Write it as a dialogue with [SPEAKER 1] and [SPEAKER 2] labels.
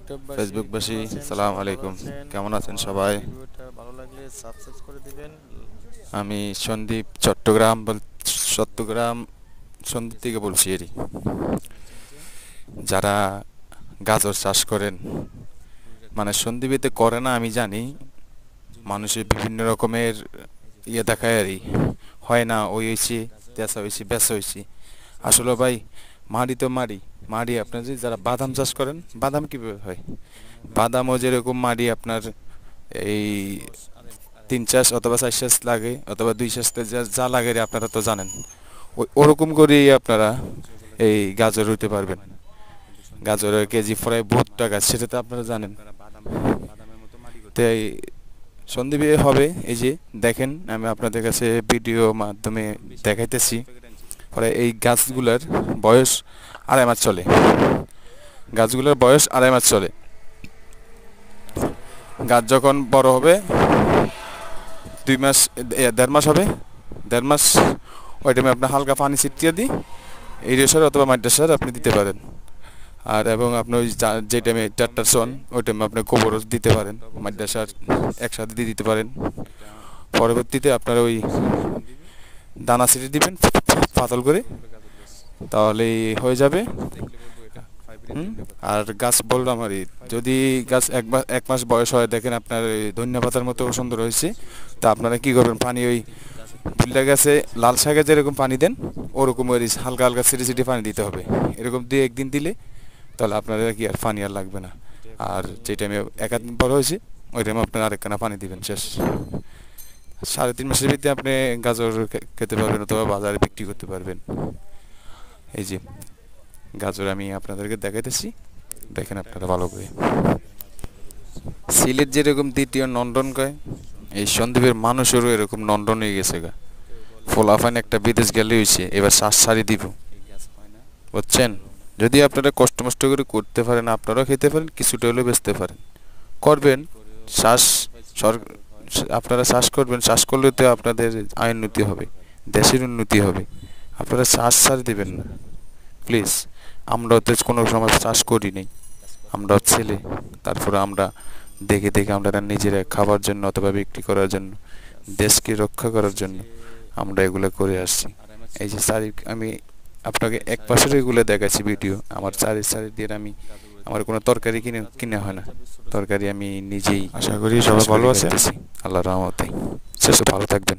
[SPEAKER 1] ফেসবুকবাসী সালাম আলাইকুম, কেমন আছেন সবাই?
[SPEAKER 2] ভিডিওটা ভালো লাগলে সাবস্ক্রাইব করে দিবেন।
[SPEAKER 1] আমি সন্দীপ চট্টগ্রাম সন্দীপ থেকে বলছি। যারা গাজর চাষ করেন, মানে সন্দীপেতে করে না আমি জানি, মানুষের বিভিন্ন রকমের দেখায় হয় না, ওই হয়েছে তেসা হয়েছে বেসা হয়েছে। আসলে ভাই, মাড়ি তো মাড়ি আপনার যে যারা বাদাম চাষ করেন, বাদাম কীভাবে হয়? বাদামও যেরকম মাড়ি আপনার এই 3 চাষ অথবা 4 চাষ লাগে, অথবা 2 চাষতে যা যা লাগে আপনারা তো জানেন। ওরকম করেই আপনারা এই গাজর হইতে পারবেন। গাজরের কেজি প্রায় 72 টাকা, সেটা তো আপনারা জানেন। তো এই সন্দীপে হবে, এই যে দেখেন, আমি আপনাদের কাছে ভিডিও মাধ্যমে দেখাইতেছি। পরে এই গাছগুলার বয়স 2.5 মাস চলে। গাছগুলোর বয়স 2.5 মাস চলে। গাছ যখন বড় হবে 2 মাস 1.5 মাস হবে, 1.5 মাস, ওই টাইমে আপনার হালকা পানি ছিটিয়ে দিই, ইউরিয়া সার অথবা মাইট্রা সার আপনি দিতে পারেন। আর এবং আপনি ওই যে টাইমে ট্রাক্টর সন, ওই টাইমে আপনি গোবর দিতে পারেন, মাইট্রা সার একসাথে দিয়ে দিতে পারেন। পরবর্তীতে আপনারা ওই দানা ছিটিয়ে দিবেন পাতল করে, তাহলেই হয়ে যাবে। আর গাছ বললাম যদি গাছ 1 মাস বয়স হয়, দেখেন আপনার ধনিয়া পাতার মতো সুন্দর হয়েছে, তা আপনারা কি করবেন, পানি ওই ফুলটা গাছে লাল শাকে যেরকম পানি দেন, ওরকম ওই হালকা হালকা ছিটে ছিটে পানি দিতে হবে। এরকম 2-1 দিন দিলে তাহলে আপনারা কি আর পানি আর লাগবে না। আর যে টাইমে 1 দিন পর হয়েছে, ওই টাইমে আপনারা আরেকখানা পানি দিবেন, শেষ। 3.5 মাসের ভিতরে আপনি গাজর খেতে পারবেন অথবা বাজারে বিক্রি করতে পারবেন। এই যে গাজর আমি আপনাদেরকে দেখাইতেছি, দেখেন আপনারা ভালো করে। সিলেট যেরকম দ্বিতীয় নন্দন কয়, এই সন্দীপের মানুষেরও এরকম নন্দন হয়ে গেছে গা। ফোলাফাইন একটা বিদেশ গেলে হয়েছে, এবার শ্বাস ছাড়ি দিব, বুঝছেন? যদি আপনারা কষ্ট মষ্ট করে করতে পারেন, আপনারাও খেতে পারেন, কিছুটা হলেও বেচতে পারেন, করবেন। শ্বাস আপনারা শ্বাস করবেন, শ্বাস করলে তো আপনাদের আয় উন্নতি হবে, দেশের উন্নতি হবে। আপনারা শ্বাস ছাড় দিবেন না প্লিজ। আমরা তো কোনো সময় চাষ করি নাই, আমরা ছেলে, তারপরে আমরা দেখে দেখে আমরা নিজেরা খাবার জন্য অথবা বিক্রি করার জন্য, দেশকে রক্ষা করার জন্য আমরা এগুলো করে আসছি। এই যে আমি আপনাকে 1 মাসের এগুলো দেখাচ্ছি ভিডিও। আমার চারি দিয়ে আমার কোনো তরকারি কিনে হয় না, তরকারি আমি নিজেই। আশা করি সবাই ভালো আছে, আল্লাহর রহমতে। শেষে ভালো থাকবেন।